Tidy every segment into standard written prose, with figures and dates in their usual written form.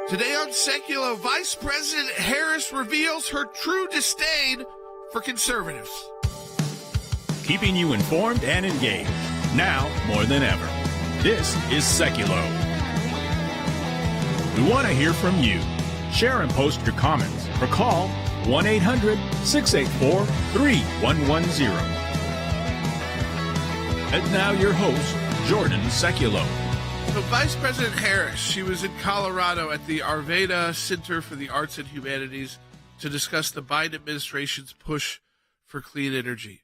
Today on Sekulow, Vice President Harris reveals her true disdain for conservatives. Keeping you informed and engaged, now more than ever. This is Sekulow. We want to hear from you. Share and post your comments or call 1-800-684-3110. And now your host, Jordan Sekulow. So Vice President Harris, she was in Colorado at the Arvada Center for the Arts and Humanities to discuss the Biden administration's push for clean energy.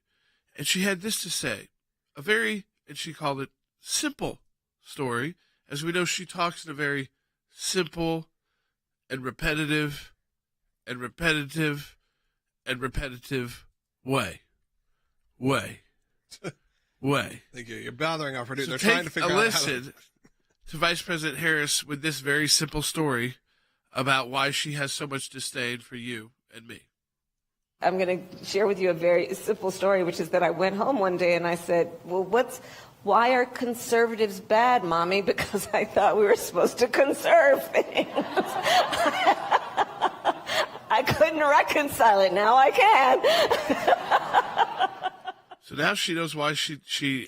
And she had this to say, and she called it, simple story. As we know, she talks in a very simple and repetitive way. Thank you. You're bothering our producer. So They're take trying to figure a out listen to Vice President Harris with this very simple story about why she has so much disdain for you and me. I'm going to share with you a very simple story, which is that I went home one day and I said, well, why are conservatives bad, Mommy? Because I thought we were supposed to conserve things. I couldn't reconcile it. Now I can. So now she knows why she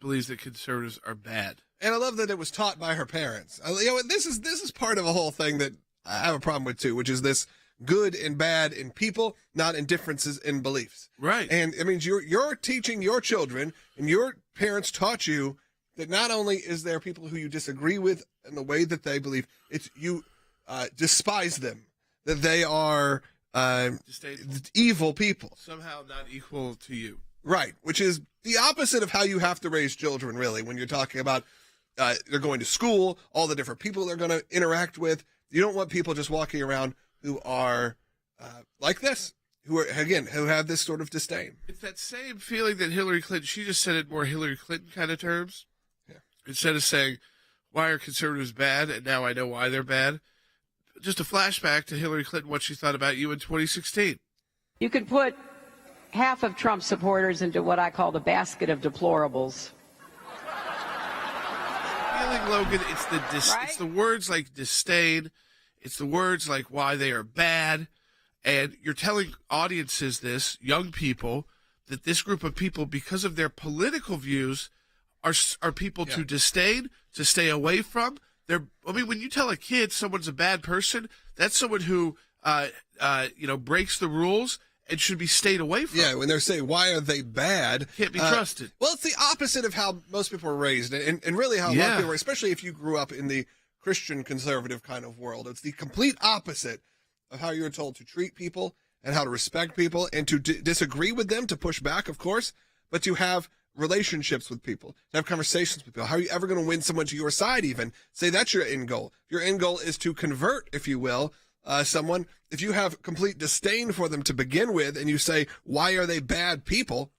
believes that conservatives are bad. And I love that it was taught by her parents. This is part of a whole thing that I have a problem with too, which is this good and bad in people, not in differences in beliefs. Right. And it means you're teaching your children, and your parents taught you that not only is there people who you disagree with in the way that they believe, it's you despise them, that they are evil people. Somehow not equal to you. Right, which is the opposite of how you have to raise children, really, when you're talking about they're going to school, all the different people they're going to interact with. You don't want people just walking around who are like this, who have this sort of disdain. It's that same feeling that Hillary Clinton, she just said it more Hillary Clinton kind of terms. Yeah. Instead of saying, why are conservatives bad? And now I know why they're bad. Just a flashback to Hillary Clinton, what she thought about you in 2016. You could put half of Trump supporters into what I call the basket of deplorables. Feeling, Logan, it's the words like disdain. It's the words like why they are bad. And you're telling audiences this, young people, that this group of people, because of their political views, are people to disdain, to stay away from. When you tell a kid someone's a bad person, that's someone who, breaks the rules and should be stayed away from. Yeah, when they're saying, why are they bad? Can't be trusted. Well, it's the opposite of how most people are raised, and really how a lot of people were, especially if you grew up in the Christian conservative kind of world. It's the complete opposite of how you're told to treat people and how to respect people and to disagree with them, to push back, of course, but to have relationships with people, to have conversations with people. How are you ever going to win someone to your side even? Say that's your end goal. If your end goal is to convert, if you will, someone, if you have complete disdain for them to begin with and you say, why are they bad people?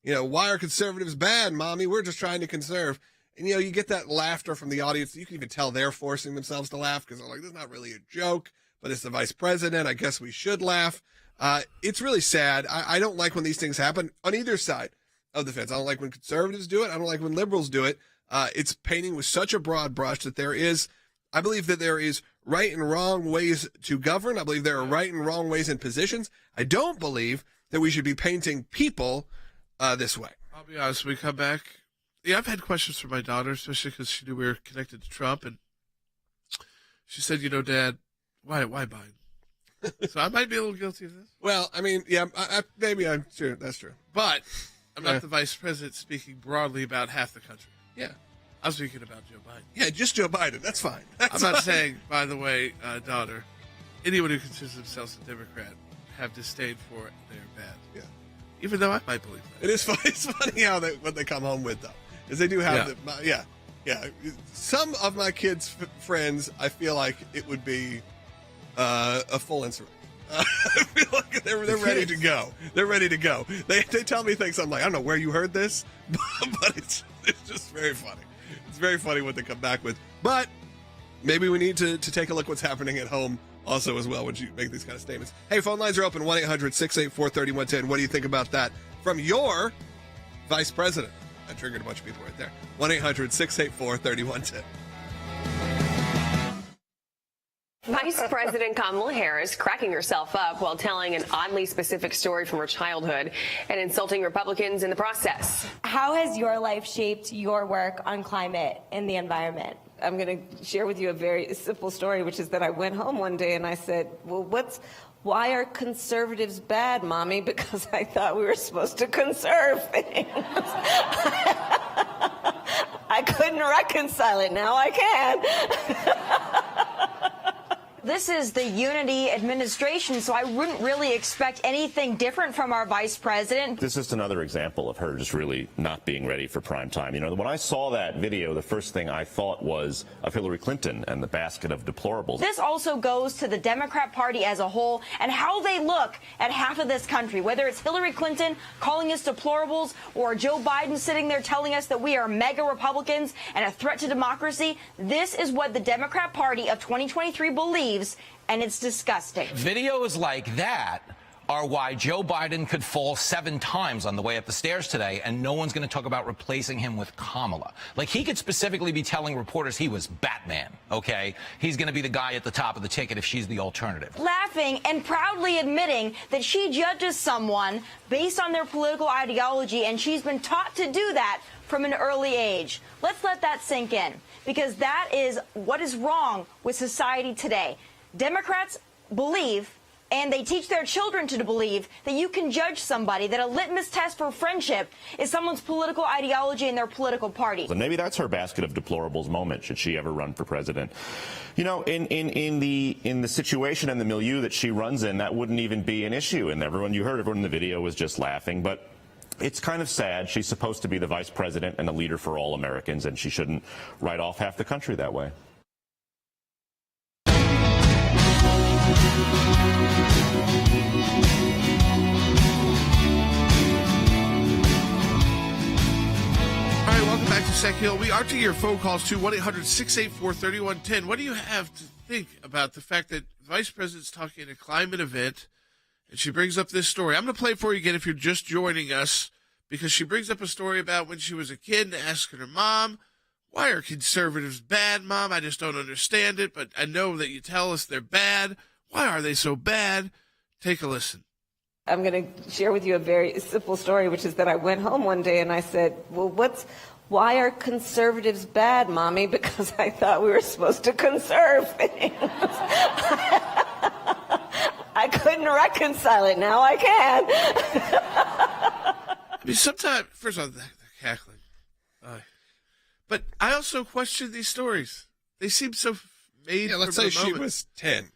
Why are conservatives bad, Mommy? We're just trying to conserve. And, you get that laughter from the audience. You can even tell they're forcing themselves to laugh because they're like, this is not really a joke, but it's the vice president. I guess we should laugh. It's really sad. I don't like when these things happen on either side of the fence. I don't like when conservatives do it. I don't like when liberals do it. It's painting with such a broad brush that I believe that there is right and wrong ways to govern. I believe there are right and wrong ways in positions. I don't believe that we should be painting people this way. I'll be honest, when we come back, I've had questions from my daughter, especially because she knew we were connected to Trump, and she said, Dad, why Biden? So I might be a little guilty of this. Well, maybe I'm sure that's true. But I'm not the vice president speaking broadly about half the country. Yeah. I was speaking about Joe Biden. Yeah, just Joe Biden. That's fine. I'm not saying, by the way, daughter, anyone who considers themselves a Democrat have disdain for it. They're bad. Yeah. Even though I might believe that. It is funny. It's funny what they come home with, though. Because they do have yeah. Some of my kids' friends, I feel like it would be a full insurrection. I feel like they're ready to go. They're ready to go. They tell me things. I'm like, I don't know where you heard this, but it's just very funny. It's very funny what they come back with. But maybe we need to take a look what's happening at home also as well when you make these kind of statements. Hey, phone lines are open, 1-800-684-3110. What do you think about that from your vice president? That triggered a bunch of people right there. 1-800-684-3110. Vice President Kamala Harris cracking herself up while telling an oddly specific story from her childhood and insulting Republicans in the process. How has your life shaped your work on climate and the environment? I'm going to share with you a very simple story, which is that I went home one day and I said, well, why are conservatives bad, Mommy? Because I thought we were supposed to conserve things. I couldn't reconcile it. Now I can. This is the unity administration, so I wouldn't really expect anything different from our vice president. This is another example of her just really not being ready for prime time. You know, when I saw that video, the first thing I thought was of Hillary Clinton and the basket of deplorables. This also goes to the Democrat Party as a whole and how they look at half of this country, whether it's Hillary Clinton calling us deplorables or Joe Biden sitting there telling us that we are mega Republicans and a threat to democracy. This is what the Democrat Party of 2023 believes. And it's disgusting. Videos like that are why Joe Biden could fall 7 times on the way up the stairs today, and no one's going to talk about replacing him with Kamala. Like, he could specifically be telling reporters he was Batman, okay? He's going to be the guy at the top of the ticket if she's the alternative. Laughing and proudly admitting that she judges someone based on their political ideology, and she's been taught to do that from an early age. Let's let that sink in, because that is what is wrong with society today. Democrats believe, and they teach their children to believe, that you can judge somebody, that a litmus test for friendship is someone's political ideology and their political party. And maybe that's her basket of deplorables moment, should she ever run for president. You know, in the situation and the milieu that she runs in, that wouldn't even be an issue. And everyone in the video was just laughing. But it's kind of sad. She's supposed to be the vice president and a leader for all Americans, and she shouldn't write off half the country that way. All right, welcome back to Sekulow. We are to your phone calls to 1-800-684-3110. What do you have to think about the fact that the Vice President's talking at a climate event and she brings up this story? I'm going to play it for you again if you're just joining us, because she brings up a story about when she was a kid and asking her mom, why are conservatives bad, Mom? I just don't understand it, but I know that you tell us they're bad. Why are they so bad? Take a listen. I'm going to share with you a very simple story, which is that I went home one day and I said, well, why are conservatives bad, Mommy? Because I thought we were supposed to conserve things. I couldn't reconcile it. Now I can. I mean, sometimes, first of all, the cackling. But I also question these stories. They seem so made. Yeah, let's say she was 10.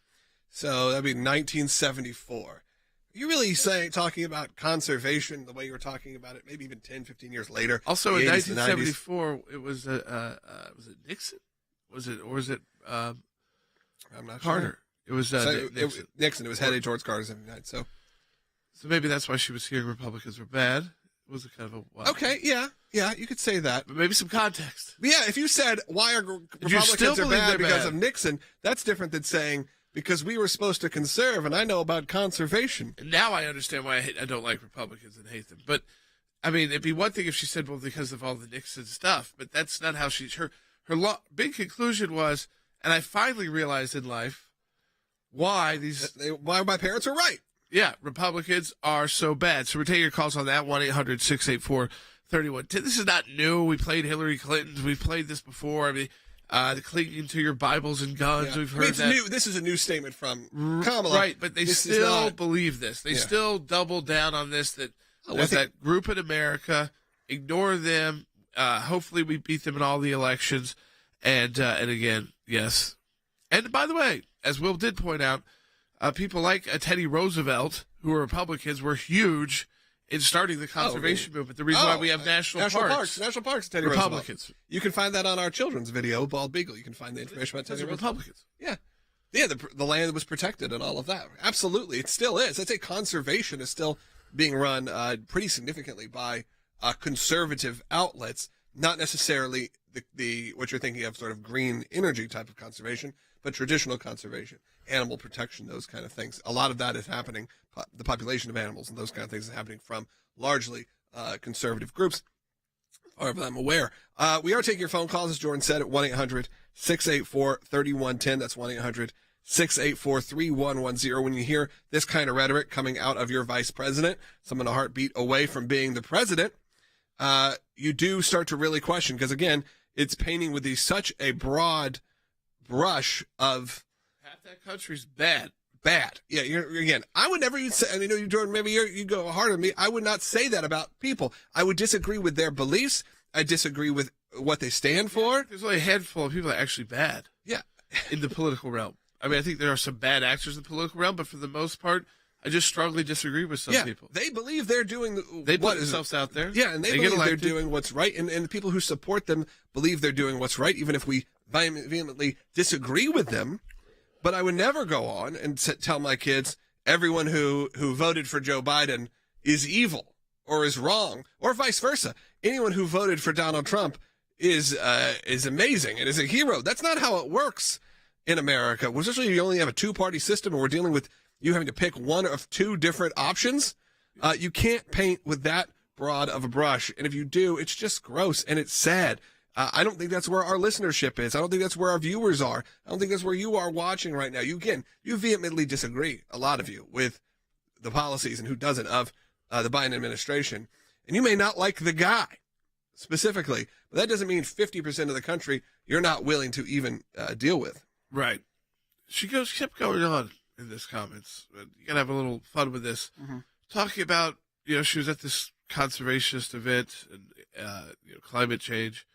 So that'd be 1974. Are you really talking about conservation the way you were talking about it, maybe even 10, 15 years later? Also, in 1974, it was it Nixon? Was it I'm not Carter? Sure. It was Nixon. Nixon. It was headed towards Carter's night. So maybe that's why she was hearing Republicans were bad. It was a kind of a okay, yeah, you could say that, but maybe some context. But yeah, if you said why are Republicans are bad because of Nixon, that's different than saying because we were supposed to conserve, and I know about conservation. And now I understand why I don't like Republicans and hate them. But I mean, it'd be one thing if she said, well, because of all the Nixon stuff, but that's not how her big conclusion was. And I finally realized in life why my parents were right. Yeah, Republicans are so bad. So we're taking your calls on that, 1-800-684-3110. This is not new. We played Hillary Clinton. We've played this before. I mean, the clinging to your Bibles and guns. Yeah. We've heard that. New. This is a new statement from Kamala. Right, but they still believe this. They still double down on this, that there's that group in America. Ignore them. Hopefully we beat them in all the elections. And again, yes. And by the way, as Will did point out, people like Teddy Roosevelt, who are Republicans, were huge in starting the conservation movement. The reason why we have national parks, Teddy Republicans. Roosevelt. You can find that on our children's video, Bald Beagle. You can find the information about Teddy Roosevelt. Republicans. Yeah. Yeah, the land was protected and all of that. Absolutely. It still is. I'd say conservation is still being run pretty significantly by conservative outlets, not necessarily the what you're thinking of, sort of green energy type of conservation, but traditional conservation, animal protection, those kind of things. A lot of that is happening, the population of animals and those kind of things is happening from largely conservative groups, as far as I'm aware. We are taking your phone calls, as Jordan said, at 1-800-684-3110. That's 684-3110. When you hear this kind of rhetoric coming out of your vice president, someone a heartbeat away from being the president, you do start to really question, because again, it's painting with such a broad brush of half that country's bad. Bad. Yeah, again, I would never even say, and Jordan, maybe you go harder than me. I would not say that about people. I would disagree with their beliefs. I disagree with what they stand for. There's only a handful of people that are actually bad. Yeah. In the political realm. I mean, I think there are some bad actors in the political realm, but for the most part, I just strongly disagree with some people. They believe they're doing they put themselves out there. Yeah, and they believe they're doing what's right, and the people who support them believe they're doing what's right, even if we vehemently disagree with them. But I would never go on and tell my kids everyone who voted for Joe Biden is evil or is wrong, or vice versa. Anyone who voted for Donald Trump is amazing and is a hero. That's not how it works in America. Especially you only have a two-party system, and we're dealing with you having to pick one of two different options. You can't paint with that broad of a brush, and if you do, it's just gross and it's sad. I don't think that's where our listenership is. I don't think that's where our viewers are. I don't think that's where you are watching right now. You vehemently disagree, a lot of you, with the policies and who doesn't of the Biden administration. And you may not like the guy specifically, but that doesn't mean 50% of the country you're not willing to even deal with. Right. She kept going on in this comments. You got to have a little fun with this. Mm-hmm. Talking about, she was at this conservationist event and, climate change.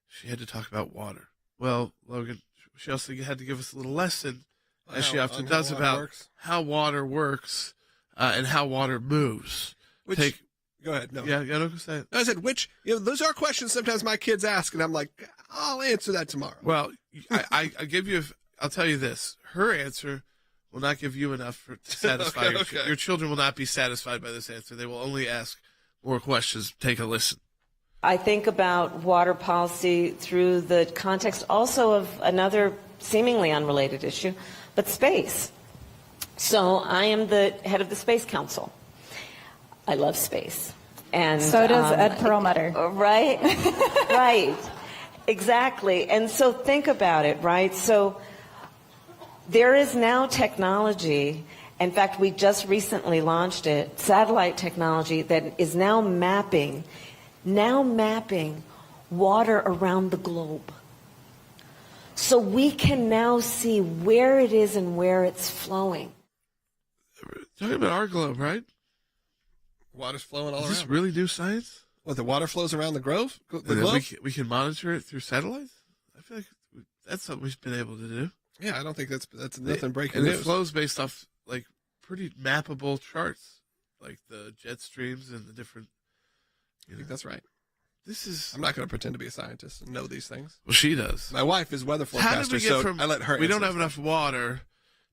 She had to talk about water. Well, Logan, she also had to give us a little lesson, as she often does, about how water works and how water moves. Go ahead. No. Yeah, no, go say it. I said, those are questions sometimes my kids ask, and I'm like, I'll answer that tomorrow. Well, I'll tell you this. Her answer will not give you enough to satisfy your children will not be satisfied by this answer. They will only ask more questions. Take a listen. I think about water policy through the context also of another seemingly unrelated issue, but space. So I am the head of the Space Council. I love space. And so does Ed Perlmutter. Right? Right. Exactly. And so think about it, right? So there is now technology. In fact, we just recently launched it, satellite technology that is now mapping water around the globe. So we can now see where it is and where it's flowing. Talking about our globe, right? Water's flowing all around. Is this really new science? What, the water flows around the globe? We can monitor it through satellites? I feel like that's something we've been able to do. Yeah, I don't think that's nothing breaking news. And it flows based off, pretty mappable charts, like the jet streams and the different... I think that's right. I'm not going to pretend to be a scientist and know these things. Well, she does. My wife is weather forecaster, I let her we don't have enough water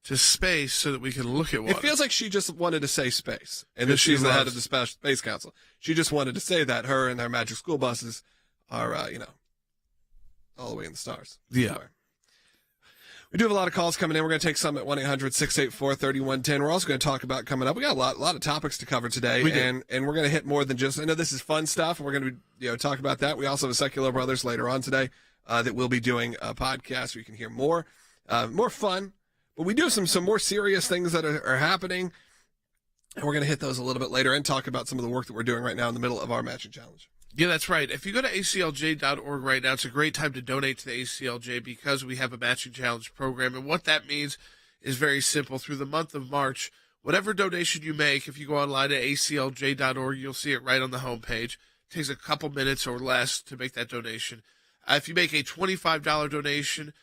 to space so that we can look at water. It feels like she just wanted to say space, and that she's the head of the Space Council. She just wanted to say that her and their magic school buses are, all the way in the stars. Yeah. Somewhere. We do have a lot of calls coming in. We're going to take some at 1-800-684-3110. We're also going to talk about coming up. We got a lot of topics to cover today, and we're going to hit more than just. I know this is fun stuff, and we're going to talk about that. We also have Sekulow Brothers later on today that we'll be doing a podcast where you can hear more fun. But we do have some more serious things that are happening, and we're going to hit those a little bit later and talk about some of the work that we're doing right now in the middle of our matching challenge. Yeah, that's right. If you go to aclj.org right now, it's a great time to donate to the ACLJ because we have a matching challenge program. And what that means is very simple. Through the month of March, whatever donation you make, if you go online at aclj.org, you'll see it right on the homepage. It takes a couple minutes or less to make that donation. If you make a $25 donation,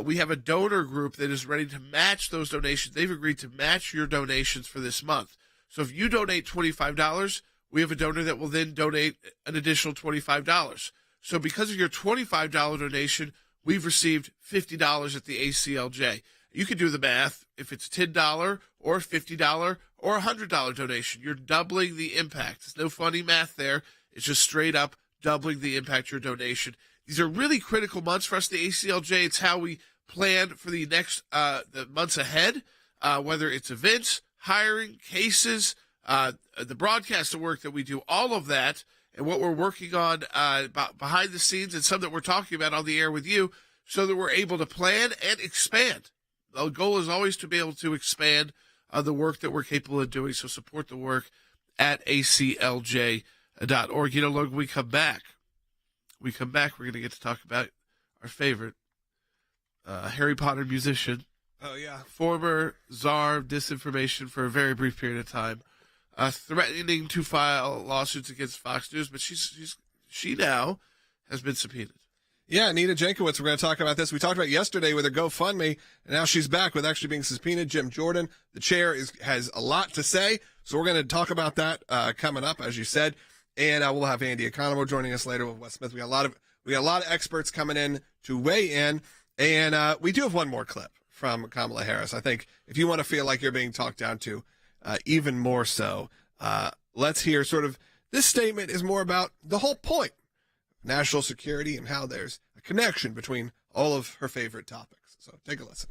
we have a donor group that is ready to match those donations. They've agreed to match your donations for this month. So if you donate $25, we have a donor that will then donate an additional $25. So because of your $25 donation, we've received $50 at the ACLJ. You can do the math. If it's $10 or $50 or $100 donation, you're doubling the impact. There's no funny math there. It's just straight up doubling the impact of your donation. These are really critical months for us, the ACLJ. It's how we plan for the next the months ahead, whether it's events, hiring, cases, the broadcast work that we do, all of that, and what we're working on behind the scenes and some that we're talking about on the air with you so that we're able to plan and expand. the goal is always to be able to expand the work that we're capable of doing. So support the work at aclj.org. You know, Logan, we come back, we're going to get to talk about our favorite Harry Potter musician. Oh, yeah. Former czar of disinformation for a very brief period of time, threatening to file lawsuits against Fox News, but she now has been subpoenaed. Yeah, Nina Jankowicz, we're going to talk about this. We talked about it yesterday with her GoFundMe, and now she's back with actually being subpoenaed. Jim Jordan, the chair, has a lot to say, so we're going to talk about that coming up, as you said. And we'll have Andy Economo joining us later with Wes Smith. We got a lot of experts coming in to weigh in, and we do have one more clip from Kamala Harris. I think if you want to feel like you're being talked down to, even more so, let's hear sort of this statement is more about the whole point, national security, and how there's a connection between all of her favorite topics. So take a listen.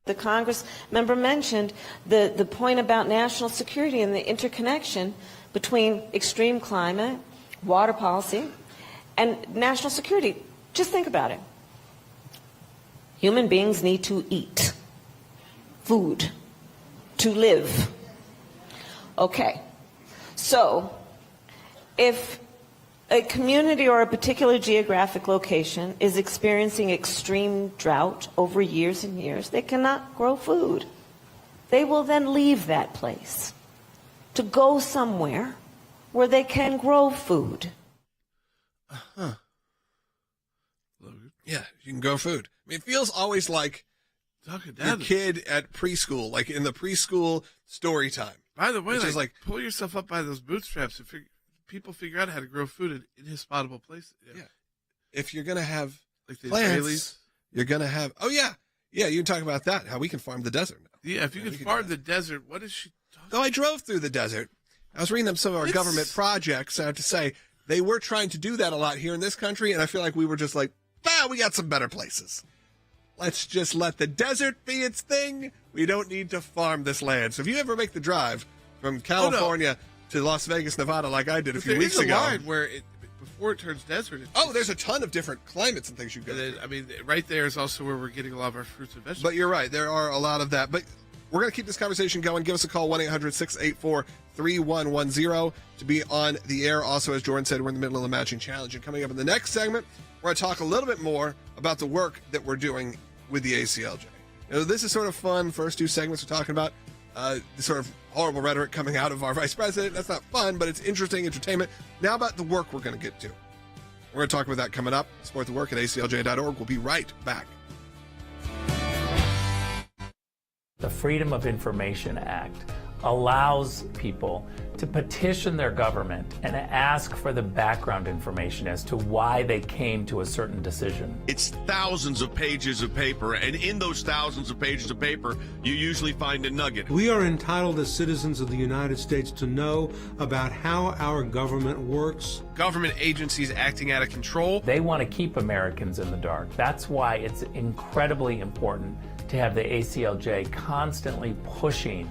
The Congress member mentioned the point about national security and the interconnection between extreme climate, water policy, and national security. Just think about it. Human beings need to eat food to live. Okay, so if a community or a particular geographic location is experiencing extreme drought over years and years, they cannot grow food. They will then leave that place to go somewhere where they can grow food. Yeah, you can grow food. I mean, it feels always like your kid at preschool, like in the preschool story time. By the way, like pull yourself up by those bootstraps and people figure out how to grow food in inhospitable places. Yeah. If you're going to have like the plants, Israelis, you're going to have, yeah, you can talk about that, how we can farm the desert now. Yeah, if you can farm the desert, what is she talking about? I drove through the desert. I was reading them some of our government projects. I have to say, they were trying to do that a lot here in this country, and I feel like we were just like, we got some better places. Let's just let the desert be its thing. We don't need to farm this land. So if you ever make the drive from California to Las Vegas, Nevada, like I did a few weeks ago. There's a line where before it turns desert. There's a ton of different climates and things you go through. I mean, right there is also where we're getting a lot of our fruits and vegetables. But you're right. There are a lot of that. But we're going to keep this conversation going. Give us a call, 1-800-684-3110 to be on the air. Also, as Jordan said, we're in the middle of the matching challenge. And coming up in the next segment, we're going to talk a little bit more about the work that we're doing with the ACLJ. You know, this is sort of fun. First two segments we're talking about the sort of horrible rhetoric coming out of our vice president. That's not fun, but it's interesting entertainment. Now about the work we're going to get to. We're going to talk about that coming up. Support the work at aclj.org. We'll be right back. The Freedom of Information Act allows people to petition their government and ask for the background information as to why they came to a certain decision. It's thousands of pages of paper, and in those thousands of pages of paper, you usually find a nugget. We are entitled as citizens of the United States to know about how our government works. Government agencies acting out of control. They want to keep Americans in the dark. That's why it's incredibly important to have the ACLJ constantly pushing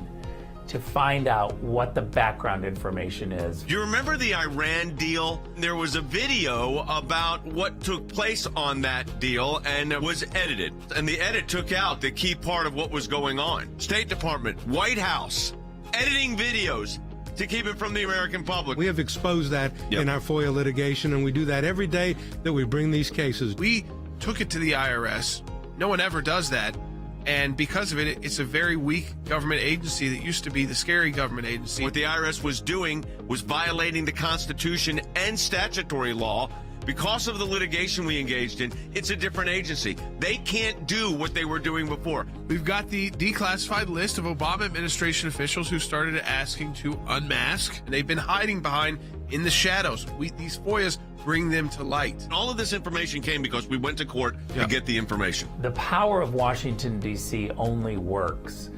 to find out what the background information is. You remember the Iran deal? There was a video about what took place on that deal, and it was edited. And the edit took out the key part of what was going on. State Department, White House, editing videos to keep it from the American public. We have exposed that in our FOIA litigation, and we do that every day that we bring these cases. We took it to the IRS. No one ever does that. And because of it, it's a very weak government agency that used to be the scary government agency. What the IRS was doing was violating the Constitution and statutory law. Because of the litigation we engaged in, it's a different agency. They can't do what they were doing before. We've got the declassified list of Obama administration officials who started asking to unmask. And they've been hiding behind in the shadows. These FOIAs bring them to light. And all of this information came because we went to court to get the information. The power of Washington, D.C. only works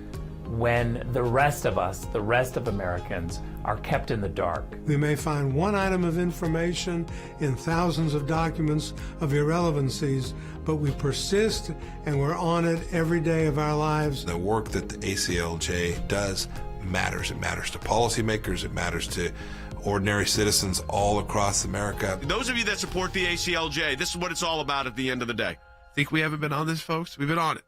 when the rest of us, the rest of Americans, are kept in the dark. We may find one item of information in thousands of documents of irrelevancies, but we persist and we're on it every day of our lives. The work that the ACLJ does matters. It matters to policymakers. It matters to ordinary citizens all across America. Those of you that support the ACLJ, this is what it's all about at the end of the day. Think we haven't been on this, folks? We've been on it.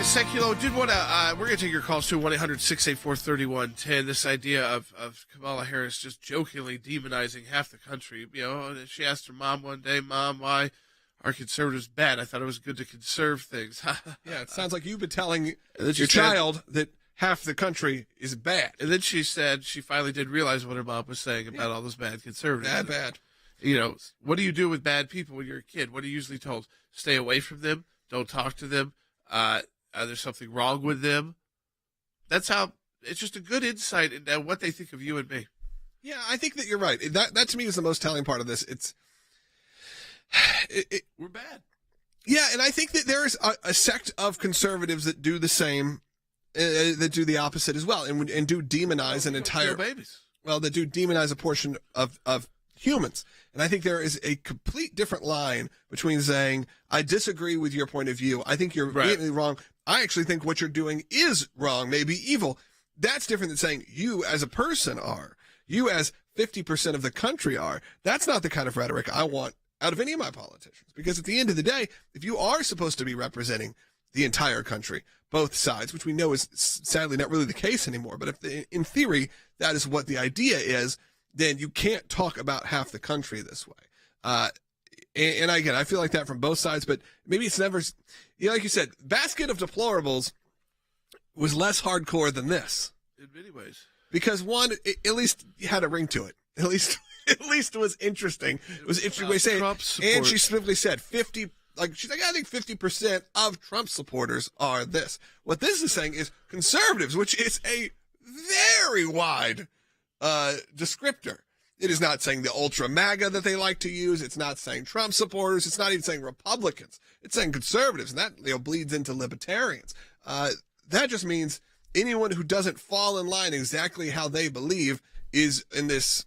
to Sekulow. Did want to, we're going to take your calls to 1-800-684-3110. This idea of Kamala Harris just jokingly demonizing half the country. You know, she asked her mom one day, Mom, why are conservatives bad? I thought it was good to conserve things. Yeah, it sounds like you've been telling your child that half the country is bad. And then she said she finally did realize what her mom was saying about all those bad conservatives. Bad. You know, what do you do with bad people when you're a kid? What are you usually told? Stay away from them. Don't talk to them. There's something wrong with them. That's how, it's just a good insight into what they think of you and me. Yeah, I think that you're right. That to me is the most telling part of this. We're bad. Yeah, and I think that there's a sect of conservatives that do the same, that do the opposite as well, and do demonize an entire babies. Well, that do demonize a portion of humans. And I think there is a complete different line between saying, I disagree with your point of view. I think you're completely wrong. I actually think what you're doing is wrong, maybe evil. That's different than saying you as a person are. You as 50% of the country are. That's not the kind of rhetoric I want out of any of my politicians. Because at the end of the day, if you are supposed to be representing the entire country, both sides, which we know is sadly not really the case anymore, but if in theory that is what the idea is, then you can't talk about half the country this way. And again, I feel like that from both sides, but maybe it's never, like you said, Basket of Deplorables was less hardcore than this. In many ways. Because one, at least had a ring to it. At least it was interesting. It was an interesting way to say it. And she specifically said she's like, I think 50% of Trump supporters are this. What this is saying is conservatives, which is a very wide descriptor. It is not saying the ultra MAGA that they like to use. It's not saying Trump supporters. It's not even saying Republicans. It's saying conservatives, and that bleeds into libertarians. That just means anyone who doesn't fall in line exactly how they believe is in this,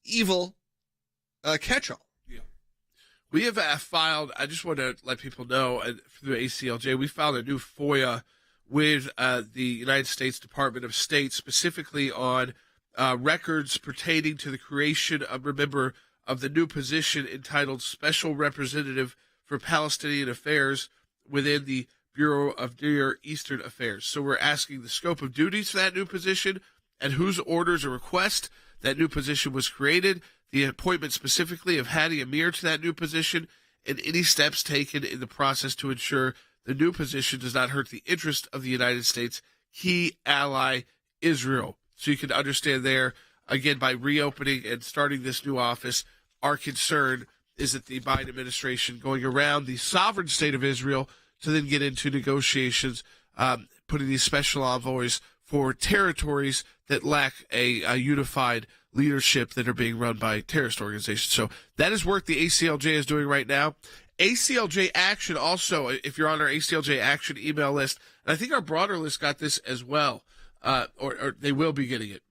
evil catch-all. Yeah. We have filed, I just want to let people know, through ACLJ, we filed a new FOIA with the United States Department of State, specifically on records pertaining to the creation of the new position entitled Special Representative for Palestinian Affairs within the Bureau of Near Eastern Affairs. So we're asking the scope of duties for that new position and whose orders or request that new position was created, the appointment specifically of Hadi Amir to that new position, and any steps taken in the process to ensure the new position does not hurt the interest of the United States' key ally, Israel. So you can understand there, again, by reopening and starting this new office, our concern is that the Biden administration going around the sovereign state of Israel to then get into negotiations, putting these special envoys for territories that lack a unified leadership that are being run by terrorist organizations. So that is work the ACLJ is doing right now. ACLJ Action also, if you're on our ACLJ Action email list, and I think our broader list got this as well, or they will be getting it.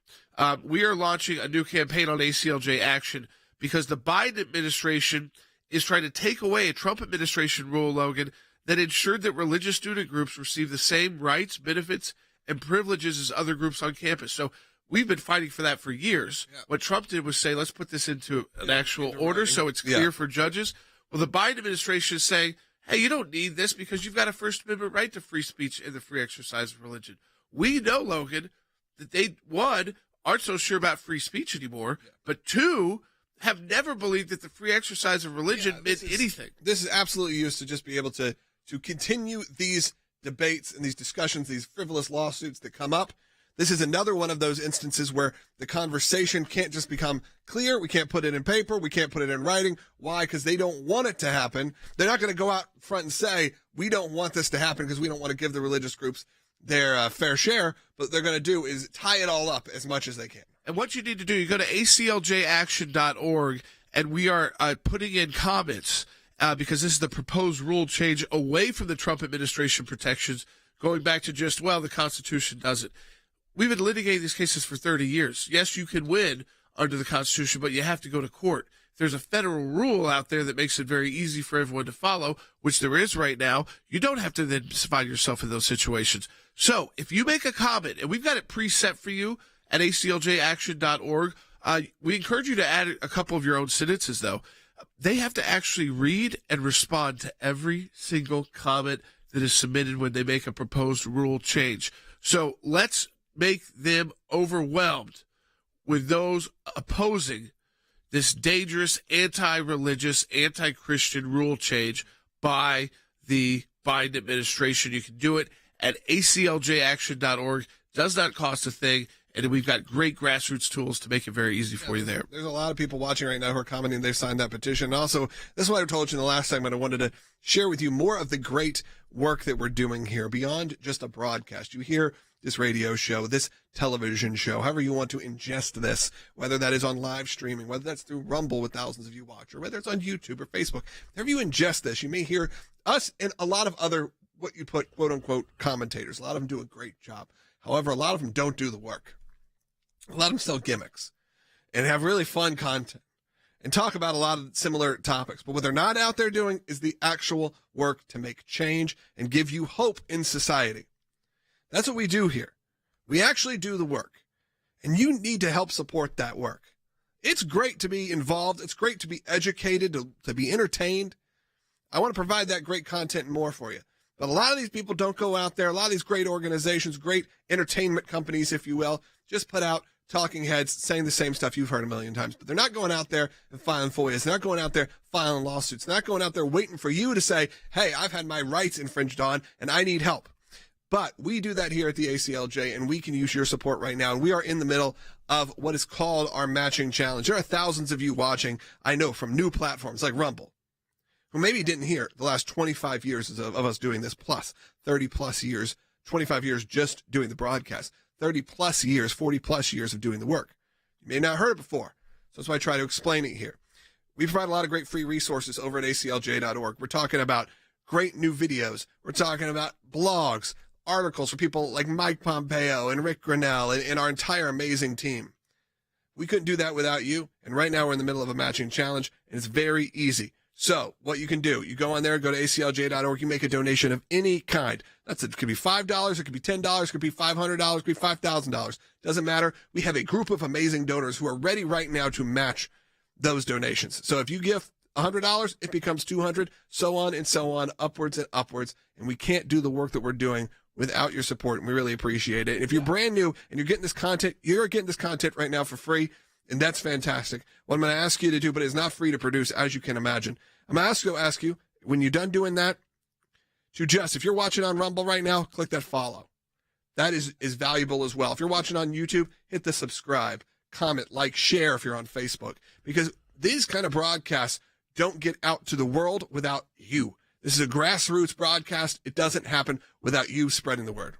We are launching a new campaign on ACLJ Action because the Biden administration is trying to take away a Trump administration rule, Logan, that ensured that religious student groups receive the same rights, benefits, and privileges as other groups on campus. So we've been fighting for that for years. Yeah. What Trump did was say, let's put this into an actual order so it's clear for judges. Well, the Biden administration is saying, hey, you don't need this because you've got a First Amendment right to free speech and the free exercise of religion. We know, Logan, that they, one, aren't so sure about free speech anymore, but two, have never believed that the free exercise of religion meant anything. This is absolutely used to just be able to continue these debates and these discussions, these frivolous lawsuits that come up. This is another one of those instances where the conversation can't just become clear. We can't put it in paper. We can't put it in writing. Why? Because they don't want it to happen. They're not going to go out front and say, we don't want this to happen because we don't want to give the religious groups their fair share. But what they're going to do is tie it all up as much as they can. And what you need to do, you go to acljaction.org, and we are putting in comments because this is the proposed rule change away from the Trump administration protections, going back to just, well, the Constitution doesn't. We've been litigating these cases for 30 years. Yes, you can win under the Constitution, but you have to go to court. There's a federal rule out there that makes it very easy for everyone to follow, which there is right now. You don't have to then find yourself in those situations. So if you make a comment, and we've got it preset for you at acljaction.org, we encourage you to add a couple of your own sentences, though. They have to actually read and respond to every single comment that is submitted when they make a proposed rule change. So let's make them overwhelmed with those opposing this dangerous anti-religious, anti-Christian rule change by the Biden administration. You can do it at acljaction.org. Does not cost a thing, and we've got great grassroots tools to make it very easy for you there. There's a lot of people watching right now who are commenting they've signed that petition. And also, this is what I told you in the last segment. I wanted to share with you more of the great work that we're doing here beyond just a broadcast. You hear this radio show, this television show, however you want to ingest this, whether that is on live streaming, whether that's through Rumble with thousands of you watch, or whether it's on YouTube or Facebook. However you ingest this, you may hear us and a lot of other, what you put, quote unquote, commentators. A lot of them do a great job. However, a lot of them don't do the work. A lot of them sell gimmicks and have really fun content and talk about a lot of similar topics. But what they're not out there doing is the actual work to make change and give you hope in society. That's what we do here. We actually do the work, and you need to help support that work. It's great to be involved. It's great to be educated, to be entertained. I want to provide that great content and more for you. But a lot of these people don't go out there. A lot of these great organizations, great entertainment companies, if you will, just put out talking heads saying the same stuff you've heard a million times. But they're not going out there and filing FOIAs. They're not going out there filing lawsuits. They're not going out there waiting for you to say, hey, I've had my rights infringed on and I need help. But we do that here at the ACLJ, and we can use your support right now. And we are in the middle of what is called our matching challenge. There are thousands of you watching, I know, from new platforms like Rumble, who maybe didn't hear the last 25 years of us doing this, plus 30 plus years, 25 years just doing the broadcast, 30 plus years, 40 plus years of doing the work. You may not have heard it before, so that's why I try to explain it here. We provide a lot of great free resources over at aclj.org. We're talking about great new videos. We're talking about blogs, articles for people like Mike Pompeo and Rick Grinnell and our entire amazing team. We couldn't do that without you, and right now we're in the middle of a matching challenge, and it's very easy. So what you can do, you go on there, go to aclj.org, you make a donation of any kind. It could be $5, it could be $10, it could be $500, it could be $5,000. Doesn't matter. We have a group of amazing donors who are ready right now to match those donations. So if you give $100, it becomes $200, so on, upwards and upwards. And we can't do the work that we're doing without your support, and we really appreciate it. And if you're brand new and you're getting this content, you're getting this content right now for free, and that's fantastic. What I'm going to ask you to do, but it's not free to produce, as you can imagine. I'm going to ask you, when you're done doing that, to just, if you're watching on Rumble right now, click that follow. That is valuable as well. If you're watching on YouTube, hit the subscribe, comment, like, share if you're on Facebook, because these kind of broadcasts don't get out to the world without you. This is a grassroots broadcast. It doesn't happen without you spreading the word.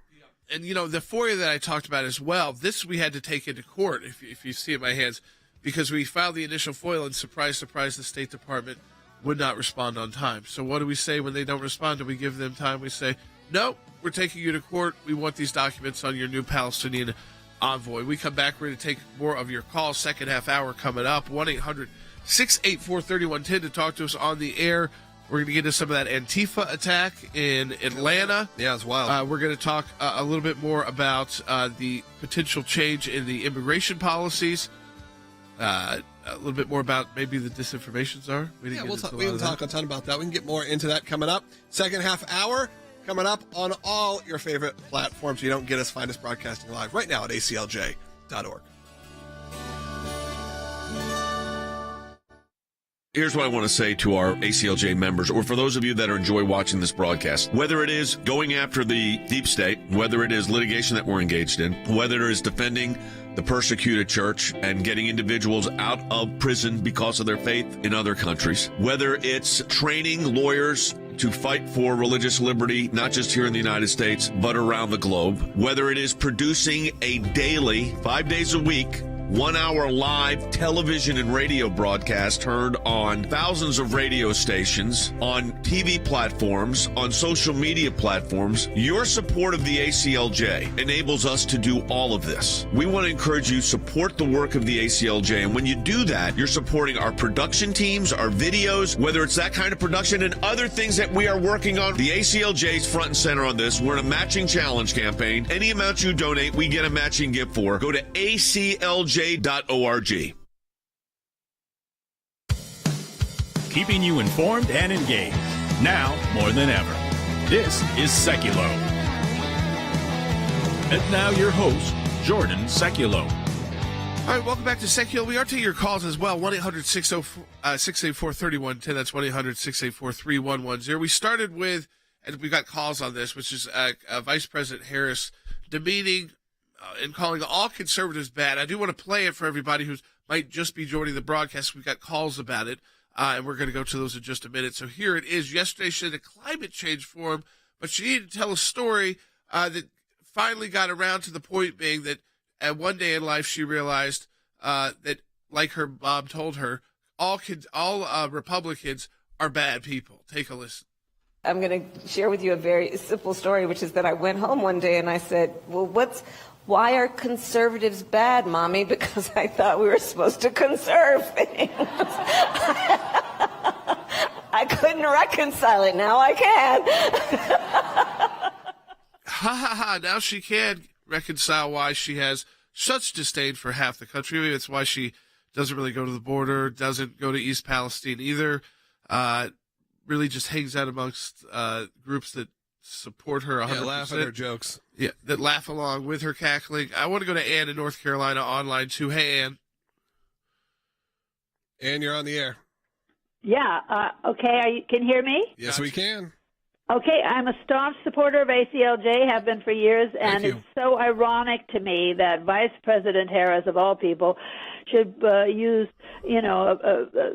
And, you know, the FOIA that I talked about as well, this we had to take into court, if you see in my hands, because we filed the initial FOIA and surprise, the State Department would not respond on time. So what do we say when they don't respond? Do we give them time? We say, no, we're taking you to court. We want these documents on your new Palestinian envoy. We come back. We're going to take more of your calls. Second half hour coming up. 1-800-684-3110 to talk to us on the air. We're going to get into some of that Antifa attack in Atlanta. Yeah, it's wild. We're going to talk a little bit more about the potential change in the immigration policies. A little bit more about maybe the disinformation czar. We can talk a ton about that. We can get more into that coming up. Second half hour coming up on all your favorite platforms. You don't get us, find us broadcasting live right now at aclj.org. Here's what I want to say to our ACLJ members, or for those of you that enjoy watching this broadcast. Whether it is going after the deep state, whether it is litigation that we're engaged in, whether it is defending the persecuted church and getting individuals out of prison because of their faith in other countries, whether it's training lawyers to fight for religious liberty, not just here in the United States, but around the globe, whether it is producing a daily, 5 days a week, 1 hour live television and radio broadcast heard on thousands of radio stations, on TV platforms, on social media platforms. Your support of the ACLJ enables us to do all of this. We want to encourage you, support the work of the ACLJ. And when you do that, you're supporting our production teams, our videos, whether it's that kind of production and other things that we are working on. The ACLJ is front and center on this. We're in a matching challenge campaign. Any amount you donate, we get a matching gift for. Go to aclj.org. Keeping you informed and engaged. Now more than ever. This is Sekulow. And now your host, Jordan Sekulow. All right, welcome back to Sekulow. We are taking your calls as well, 1-800-684-3110. That's 1-800-684-3110. We started with, and we got calls on this, which is Vice President Harris demeaning and calling all conservatives bad. I do want to play it for everybody who might just be joining the broadcast. We got calls about it, and we're going to go to those in just a minute. So here it is. Yesterday she had a climate change forum, but she needed to tell a story that finally got around to the point being that at one day in life she realized that, like her mom told her, all Republicans are bad people. Take a listen. I'm going to share with you a very simple story, which is that I went home one day and I said, well, why are conservatives bad, Mommy? Because I thought we were supposed to conserve things. I couldn't reconcile it. Now I can. Ha ha ha. Now she can reconcile why she has such disdain for half the country. Maybe it's why she doesn't really go to the border, doesn't go to East Palestine either. Really just hangs out amongst groups that support her 100%. Yeah, laugh at her jokes. Yeah, that laugh along with her cackling. I want to go to Ann in North Carolina online too. Hey, Ann. Ann, you're on the air. Yeah. Okay. Can you hear me? Yes, we can. Okay. I'm a staunch supporter of ACLJ, have been for years, and it's so ironic to me that Vice President Harris, of all people, should use,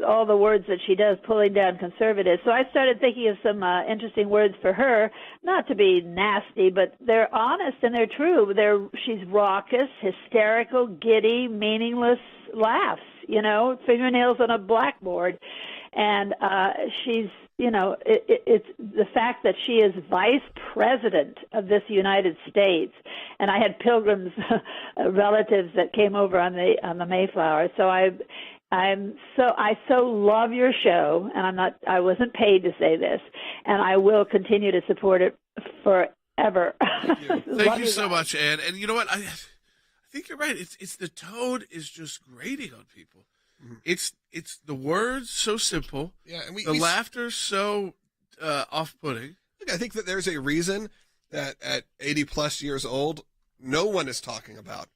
all the words that she does, pulling down conservatives. So I started thinking of some interesting words for her, not to be nasty, but they're honest and they're true. She's raucous, hysterical, giddy, meaningless laughs, fingernails on a blackboard. And she's, it's the fact that she is vice president of this United States. And I had Pilgrim's relatives that came over on the Mayflower. So I so love your show, and I wasn't paid to say this, and I will continue to support it forever. Thank you so much, Ann. And you know what? I think you're right. It's the tone is just grating on people. Mm-hmm. It's the words so simple. Yeah, and the laughter so off-putting. I think that there's a reason that at 80 plus years old, no one is talking about,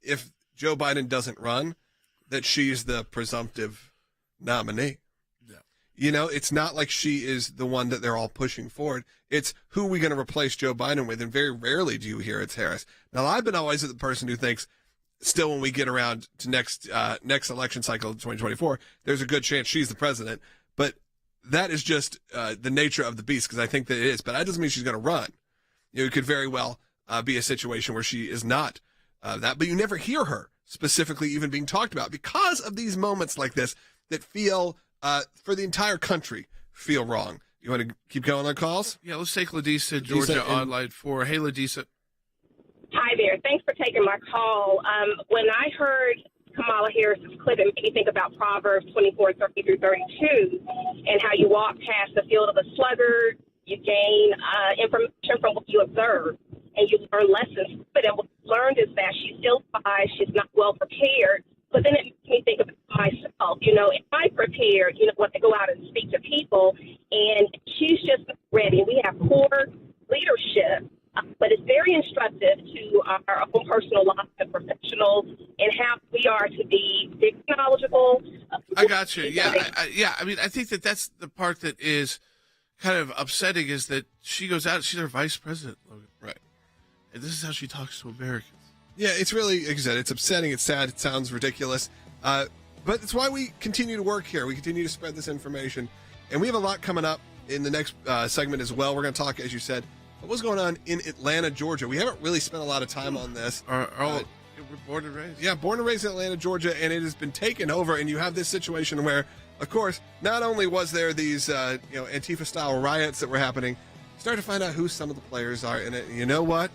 if Joe Biden doesn't run, that she's the presumptive nominee. No. It's not like she is the one that they're all pushing forward. It's who are we going to replace Joe Biden with, and very rarely do you hear it's Harris. Now, I've been always the person who thinks, still, when we get around to next election cycle of 2024, there's a good chance she's the president. But that is just the nature of the beast, because I think that it is. But that doesn't mean she's going to run. It could very well be a situation where she is not that. But you never hear her specifically even being talked about because of these moments like this that feel, for the entire country, feel wrong. You want to keep going on calls? Yeah, let's take Ladisa, Georgia, online 4. Hey, Ladisa. Hi there. Thanks for taking my call. When I heard Kamala Harris's clip, it made me think about Proverbs 24:30-32, and how you walk past the field of a sluggard, you gain information from what you observe, and you learn lessons. But what I learned is that she's ill-advised, she's not well prepared. But then it makes me think about myself. If I prepared, when I go out and speak to people, and she's just not ready. We have poor leadership. But it's very instructive to our own personal lives and professional, and how we are to be very knowledgeable. I got you. Yeah, I think that's the part that is kind of upsetting, is that she goes out, she's our vice president, Logan. Right. And this is how she talks to Americans. Yeah, it's really, like I said, it's upsetting, it's sad, it sounds ridiculous. But it's why we continue to work here. We continue to spread this information. And we have a lot coming up in the next segment as well. We're going to talk, as you said, what's going on in Atlanta, Georgia. We haven't really spent a lot of time on this. We're born and raised. Yeah, born and raised in Atlanta, Georgia, and it has been taken over. And you have this situation where, of course, not only was there these Antifa-style riots that were happening, start to find out who some of the players are. And you know what?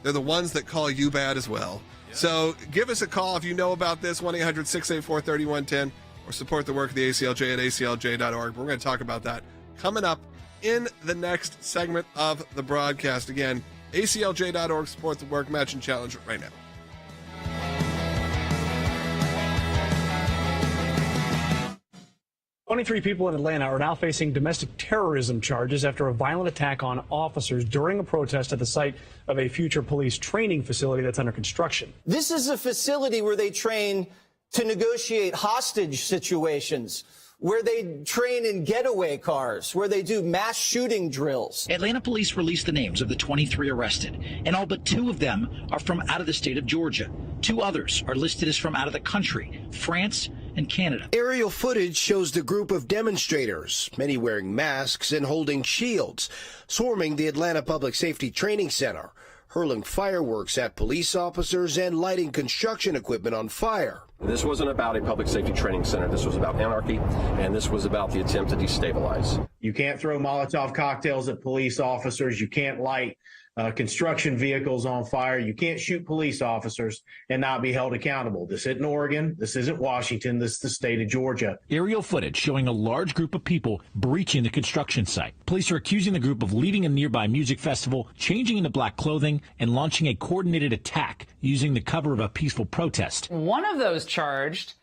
They're the ones that call you bad as well. Yeah. So give us a call if you know about this, 1-800-684-3110, or support the work of the ACLJ at aclj.org. We're going to talk about that coming up in the next segment of the broadcast. Again, aclj.org, support the work, match and challenge right now. 23 people in Atlanta are now facing domestic terrorism charges after a violent attack on officers during a protest at the site of a future police training facility that's under construction. This is a facility where they train to negotiate hostage situations, where they train in getaway cars, where they do mass shooting drills. Atlanta police released the names of the 23 arrested, and all but 2 of them are from out of the state of Georgia. 2 others are listed as from out of the country, France and Canada. Aerial footage shows the group of demonstrators, many wearing masks and holding shields, swarming the Atlanta Public Safety Training Center, hurling fireworks at police officers and lighting construction equipment on fire. This wasn't about a public safety training center. This was about anarchy, and this was about the attempt to destabilize. You can't throw Molotov cocktails at police officers. You can't light construction vehicles on fire. You can't shoot police officers and not be held accountable. This isn't Oregon. This isn't Washington. This is the state of Georgia. Aerial footage showing a large group of people breaching the construction site. Police are accusing the group of leaving a nearby music festival, changing into black clothing, and launching a coordinated attack using the cover of a peaceful protest. One of those charged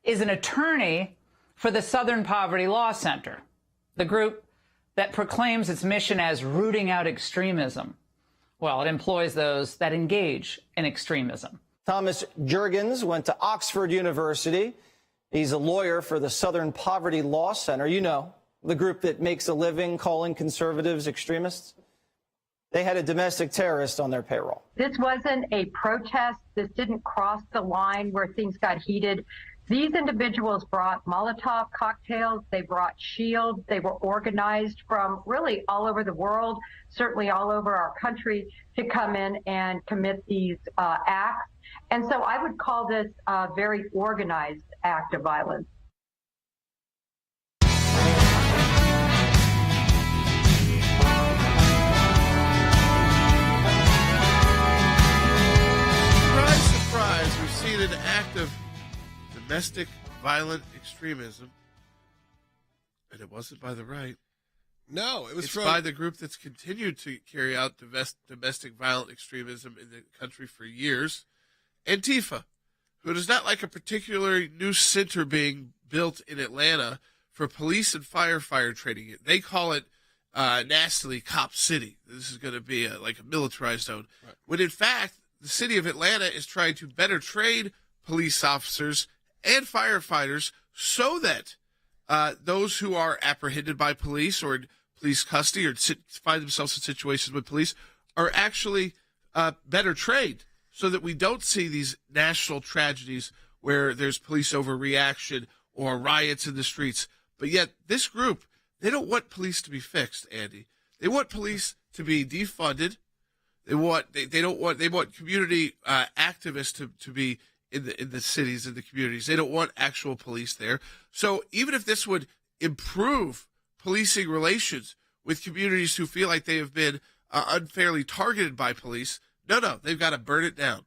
is an attorney for the Southern Poverty Law Center, the group that proclaims its mission as rooting out extremism. Well, it employs those that engage in extremism. Thomas Jurgens went to Oxford University. He's a lawyer for the Southern Poverty Law Center. You know, the group that makes a living calling conservatives extremists. They had a domestic terrorist on their payroll. This wasn't a protest. This didn't cross the line where things got heated. These individuals brought Molotov cocktails. They brought shields. They were organized from really all over the world, certainly all over our country, to come in and commit these acts. And so I would call this a very organized act of violence. Surprise, surprise, we've seen an act of domestic violent extremism, and it wasn't by the right. No, it was by the group that's continued to carry out domestic violent extremism in the country for years, Antifa, who does not like a particular new center being built in Atlanta for police and firefighter training. They call it nastily Cop City. This is going to be like a militarized zone, right, when in fact the city of Atlanta is trying to better train police officers and firefighters so that those who are apprehended by police or in police custody or find themselves in situations with police are actually better trained, so that we don't see these national tragedies where there's police overreaction or riots in the streets. But yet this group, they don't want police to be fixed, Andy. They want police to be defunded. They want community activists to be in the cities and the communities. They don't want actual police there. So even if this would improve policing relations with communities who feel like they have been unfairly targeted by police, no, they've got to burn it down.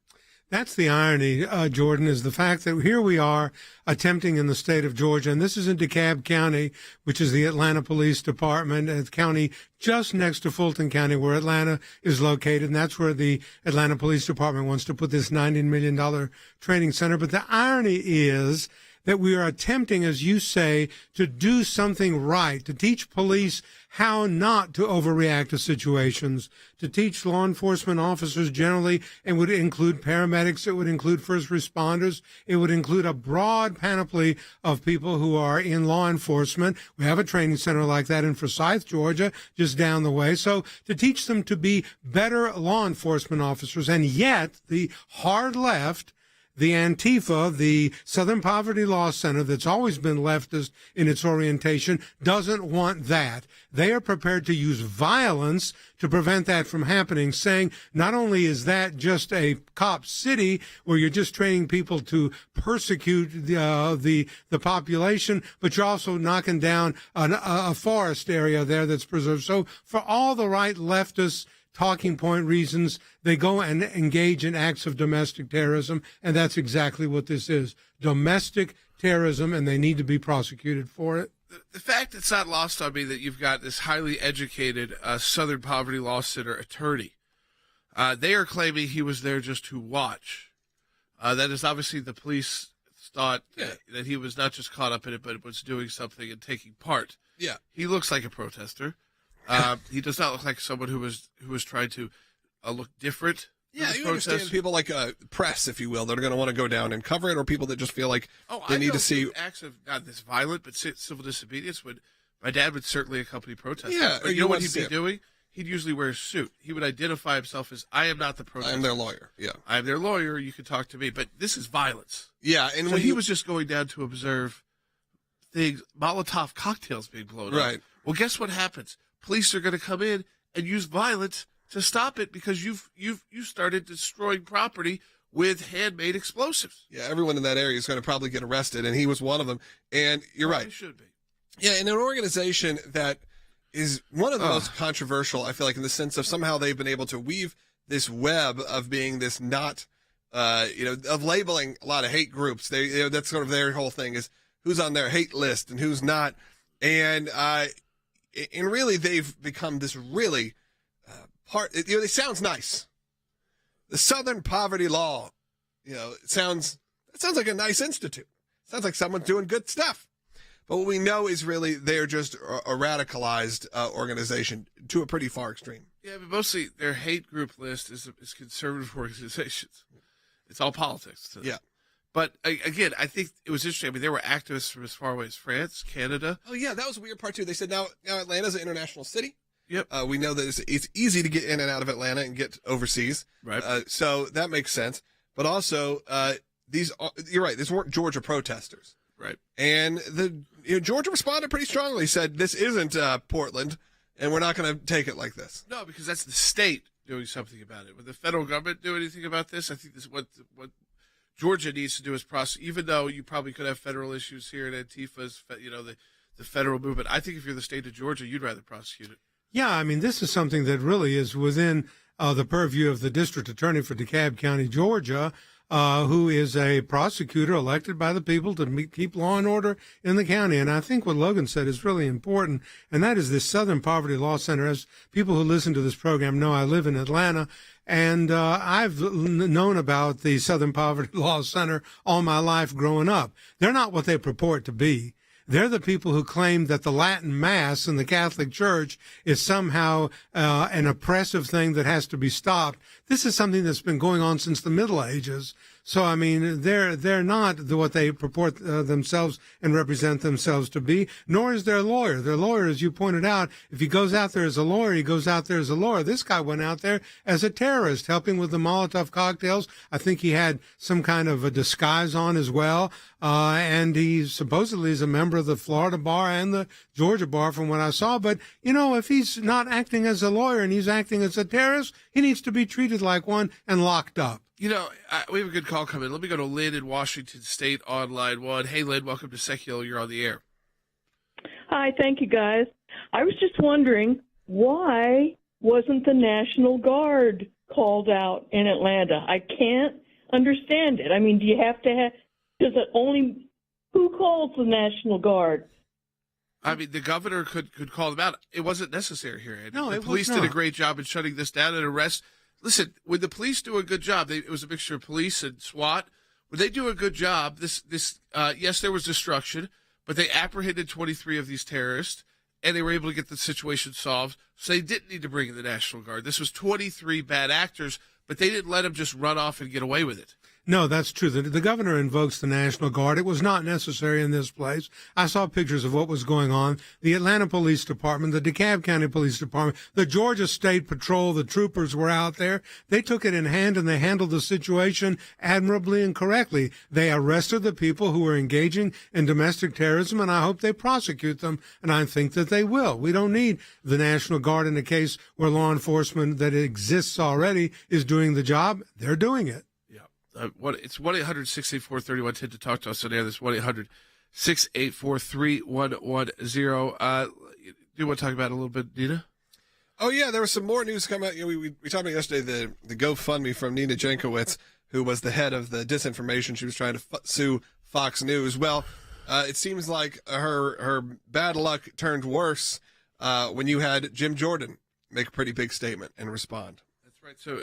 That's the irony, Jordan, is the fact that here we are attempting in the state of Georgia, and this is in DeKalb County, which is the Atlanta Police Department, a county just next to Fulton County, where Atlanta is located, and that's where the Atlanta Police Department wants to put this $19 million training center. But the irony is that we are attempting, as you say, to do something right, to teach police how not to overreact to situations, to teach law enforcement officers generally, and would include paramedics, it would include first responders, it would include a broad panoply of people who are in law enforcement. We have a training center like that in Forsyth, Georgia, just down the way. So to teach them to be better law enforcement officers, and yet the hard left, the Antifa, the Southern Poverty Law Center, that's always been leftist in its orientation, doesn't want that. They are prepared to use violence to prevent that from happening, saying not only is that just a cop city where you're just training people to persecute the population, but you're also knocking down a forest area there that's preserved. So for all the right leftist talking point reasons, they go and engage in acts of domestic terrorism, and that's exactly what this is, domestic terrorism, and they need to be prosecuted for it. The fact it's not lost on me that you've got this highly educated Southern Poverty Law Center attorney. They are claiming he was there just to watch. That is obviously the police thought that he was not just caught up in it, but was doing something and taking part. Yeah. He looks like a protester. He does not look like someone who was trying to look different. Yeah, you understand people like press, if you will, that are going to want to go down and cover it, or people that just feel like they need to see acts of not this violent, but civil disobedience. My dad would certainly accompany protesters. Yeah, but you know what he'd be doing? He'd usually wear a suit. He would identify himself as, I am not the protester. I am their lawyer. Yeah. I am their lawyer. You can talk to me. But this is violence. Yeah. And so when he was just going down to observe things, Molotov cocktails being blown up. Right. Well, guess what happens? Police are going to come in and use violence to stop it because you started destroying property with handmade explosives. Yeah, everyone in that area is going to probably get arrested, and he was one of them. And you're right. He should be. Yeah, in an organization that is one of the most controversial, I feel like, in the sense of somehow they've been able to weave this web of being this not, of labeling a lot of hate groups. That's sort of their whole thing is who's on their hate list and who's not. And really they've become this really it sounds nice. The Southern Poverty Law, it sounds like a nice institute. Sounds like someone's doing good stuff. But what we know is really they're just a radicalized organization to a pretty far extreme. Yeah, but mostly their hate group list is conservative organizations. It's all politics. Yeah. But again, I think it was interesting. I mean, there were activists from as far away as France, Canada. Oh, yeah, that was a weird part, too. They said now Atlanta's an international city. Yep. We know that it's easy to get in and out of Atlanta and get overseas. Right. So that makes sense. But also, you're right, these weren't Georgia protesters. Right. And Georgia responded pretty strongly, said this isn't Portland, and we're not going to take it like this. No, because that's the state doing something about it. Would the federal government do anything about this? I think this is what Georgia needs to do is prosecute, even though you probably could have federal issues here in Antifa's, the federal movement. I think if you're the state of Georgia, you'd rather prosecute it. Yeah, I mean, this is something that really is within the purview of the district attorney for DeKalb County, Georgia, who is a prosecutor elected by the people to keep law and order in the county. And I think what Logan said is really important, and that is this Southern Poverty Law Center. As people who listen to this program know, I live in Atlanta, and I've known about the Southern Poverty Law Center all my life growing up. They're not what they purport to be. They're the people who claim that the Latin Mass in the Catholic Church is somehow an oppressive thing that has to be stopped. This is something that's been going on since the Middle Ages. So, I mean, they're not what they purport themselves and represent themselves to be, nor is their lawyer. Their lawyer, as you pointed out, if he goes out there as a lawyer, he goes out there as a lawyer. This guy went out there as a terrorist, helping with the Molotov cocktails. I think he had some kind of a disguise on as well. And he supposedly is a member of the Florida bar and the Georgia bar from what I saw. But, if he's not acting as a lawyer and he's acting as a terrorist, he needs to be treated like one and locked up. We have a good call coming. Let me go to Lynn in Washington State on line 1. Hey, Lynn, welcome to Sekulow. You're on the air. Hi, thank you, guys. I was just wondering, why wasn't the National Guard called out in Atlanta? I can't understand it. I mean, do you have to have, who calls the National Guard? I mean, the governor could call them out. It wasn't necessary here, Andy. No, the police did a great job in shutting this down and arrest. Listen, when the police do a good job, it was a mixture of police and SWAT. When they do a good job, yes, there was destruction, but they apprehended 23 of these terrorists, and they were able to get the situation solved. So they didn't need to bring in the National Guard. This was 23 bad actors, but they didn't let them just run off and get away with it. No, that's true. The governor invokes the National Guard. It was not necessary in this place. I saw pictures of what was going on. The Atlanta Police Department, the DeKalb County Police Department, the Georgia State Patrol, the troopers were out there. They took it in hand and they handled the situation admirably and correctly. They arrested the people who were engaging in domestic terrorism, and I hope they prosecute them, and I think that they will. We don't need the National Guard in a case where law enforcement that exists already is doing the job. They're doing it. It's 1-800-684-3110 to talk to us on air. This 1-800-684-3110. Do you want to talk about it a little bit, Nina? Oh, yeah, there was some more news come out. We talked about yesterday the GoFundMe from Nina Jankowicz, who was the head of the disinformation. She was trying to sue Fox News. Well, it seems like her bad luck turned worse when you had Jim Jordan make a pretty big statement and respond. That's right. So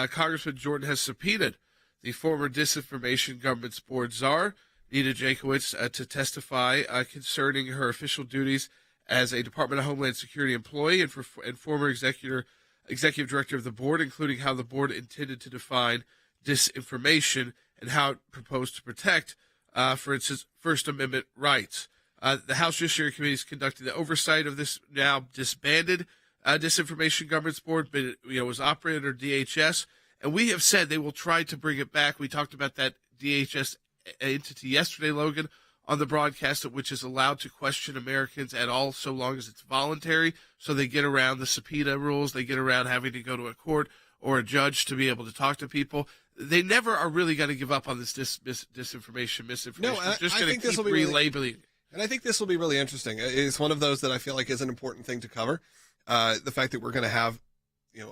Congressman Jordan has subpoenaed the former Disinformation Governance Board czar Nina Jankowicz to testify concerning her official duties as a Department of Homeland Security employee and former executive director of the board, including how the board intended to define disinformation and how it proposed to protect, for instance, First Amendment rights. The House Judiciary Committee is conducting the oversight of this now disbanded Disinformation Governance Board, but it was operated under DHS, and we have said they will try to bring it back. We talked about that DHS entity yesterday, Logan, on the broadcast, which is allowed to question Americans at all so long as it's voluntary. So they get around the subpoena rules. They get around having to go to a court or a judge to be able to talk to people. They never are really going to give up on this disinformation, misinformation. No, They're just going to keep relabeling. Really, and I think this will be really interesting. It's one of those that I feel like is an important thing to cover. The fact that we're going to have,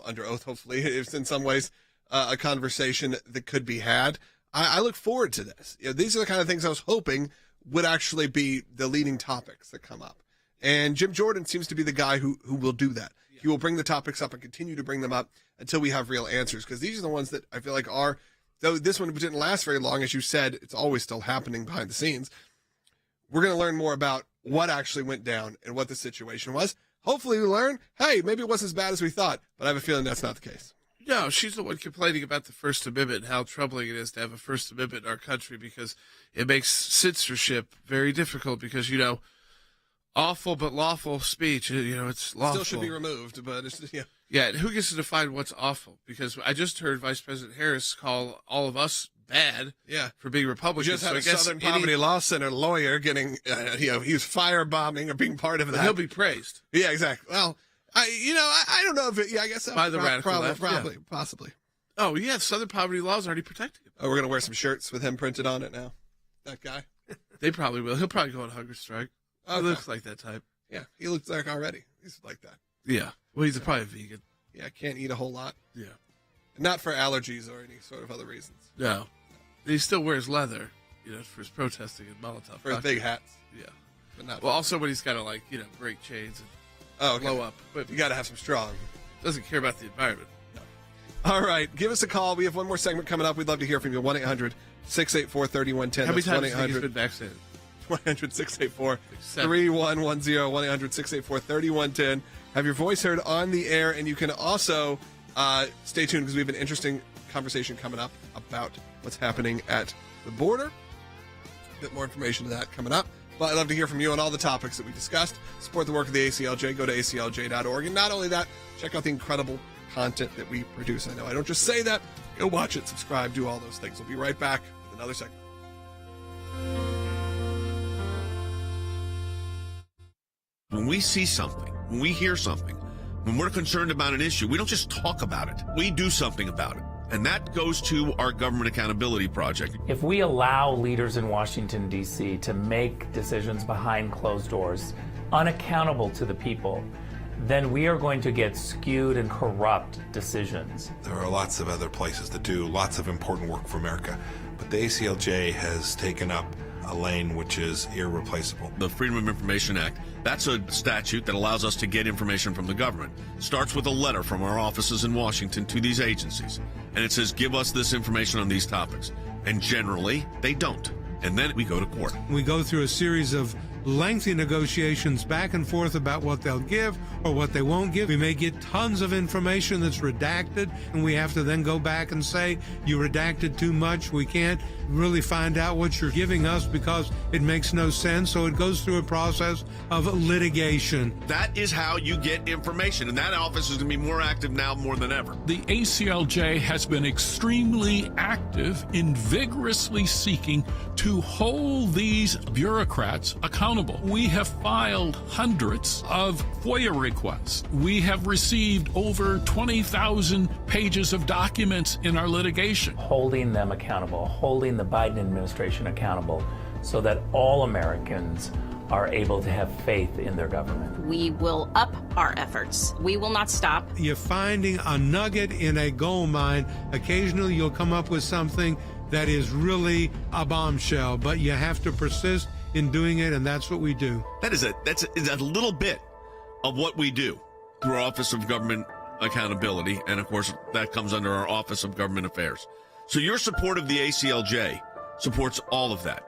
under oath, hopefully, it's in some ways a conversation that could be had. I look forward to this. These are the kind of things I was hoping would actually be the leading topics that come up. And Jim Jordan seems to be the guy who will do that. Yeah. He will bring the topics up and continue to bring them up until we have real answers, because these are the ones that I feel like are, though this one didn't last very long, as you said, it's always still happening behind the scenes. We're going to learn more about what actually went down and what the situation was. Hopefully we learn, hey, maybe it wasn't as bad as we thought, but I have a feeling that's not the case. No, she's the one complaining about the First Amendment and how troubling it is to have a First Amendment in our country, because it makes censorship very difficult because, awful but lawful speech, it's lawful. Still should be removed, but it's, yeah. Yeah, and who gets to define what's awful? Because I just heard Vice President Harris call all of us bad for being Republicans. We just had a Southern Poverty Law Center lawyer getting, he was firebombing or being part of that. He'll be praised. Yeah, exactly. Well, I don't know if it, I guess by the radical left, probably, possibly. Oh, yeah, Southern Poverty Law is already protecting him. Oh, we're going to wear some shirts with him printed on it now? That guy? They probably will. He'll probably go on hunger strike. Okay. He looks like that type. Yeah, he looks like already. He's like that. Yeah. Well, he's probably a vegan. Yeah, can't eat a whole lot. Yeah. Not for allergies or any sort of other reasons. No. He still wears leather, for his protesting and Molotov. For his big hats. Yeah. But not also when he's got to, break chains and blow up. But you got to have some strong. Doesn't care about the environment. No. All right. Give us a call. We have one more segment coming up. We'd love to hear from you. 1-800-684-3110. How many times have you been vaccinated? 1-800-684-3110. 1-800-684-3110. Have your voice heard on the air, and you can also stay tuned because we have an interesting conversation coming up about what's happening at the border. A bit more information on that coming up. But I'd love to hear from you on all the topics that we discussed. Support the work of the ACLJ. Go to aclj.org. And not only that, check out the incredible content that we produce. I know I don't just say that. Go watch it, subscribe, do all those things. We'll be right back with another segment. When we see something, when we hear something, when we're concerned about an issue, we don't just talk about it. We do something about it. And that goes to our Government Accountability Project. If we allow leaders in Washington, D.C. to make decisions behind closed doors, unaccountable to the people, then we are going to get skewed and corrupt decisions. There are lots of other places that do lots of important work for America, but the ACLJ has taken up a lane which is irreplaceable. The Freedom of Information Act, that's a statute that allows us to get information from the government. Starts with a letter from our offices in Washington to these agencies. And it says, give us this information on these topics. And generally, they don't. And then we go to court. We go through a series of lengthy negotiations back and forth about what they'll give or what they won't give. We may get tons of information that's redacted, and we have to then go back and say, you redacted too much. We can't really find out what you're giving us because it makes no sense. So it goes through a process of litigation. That is how you get information, and that office is going to be more active now more than ever. The ACLJ has been extremely active in vigorously seeking to hold these bureaucrats accountable. We have filed hundreds of FOIA requests. We have received over 20,000 pages of documents in our litigation. Holding them accountable, holding the Biden administration accountable so that all Americans are able to have faith in their government. We will up our efforts. We will not stop. You're finding a nugget in a gold mine. Occasionally you'll come up with something that is really a bombshell, but you have to persist in doing it, and that's what we do. That's a little bit of what we do through our Office of Government Accountability, and of course that comes under our Office of Government Affairs. So your support of the ACLJ supports all of that.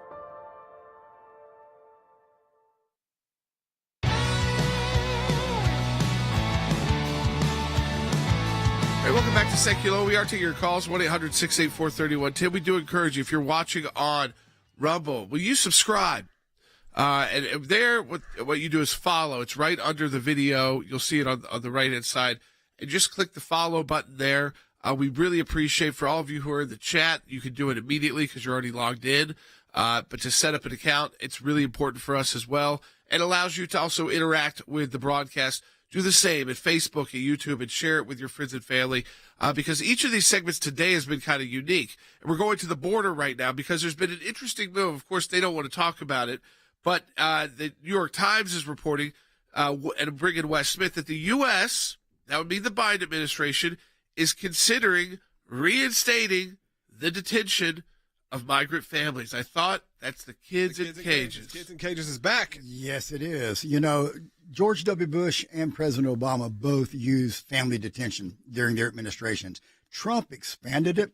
Hey, welcome back to Sekulow. We are taking your calls, 1-800-684-3110. We do encourage you, if you're watching on Rubble, will you subscribe? And there, what you do is follow. It's right under the video. You'll see it on the right-hand side. And just click the follow button there. We really appreciate, for all of you who are in the chat, you can do it immediately because you're already logged in. But to set up an account, it's really important for us as well. And allows you to also interact with the broadcast. Do the same at Facebook and YouTube and share it with your friends and family because each of these segments today has been kind of unique. And we're going to the border right now because there's been an interesting move. Of course, they don't want to talk about it, but the New York Times is reporting, and bringing Wes Smith, that the U.S., that would be the Biden administration, is considering reinstating the detention of migrant families. I thought that's the kids in cages. Kids in cages is back. Yes, it is. You know, George W. Bush and President Obama both used family detention during their administrations. Trump expanded it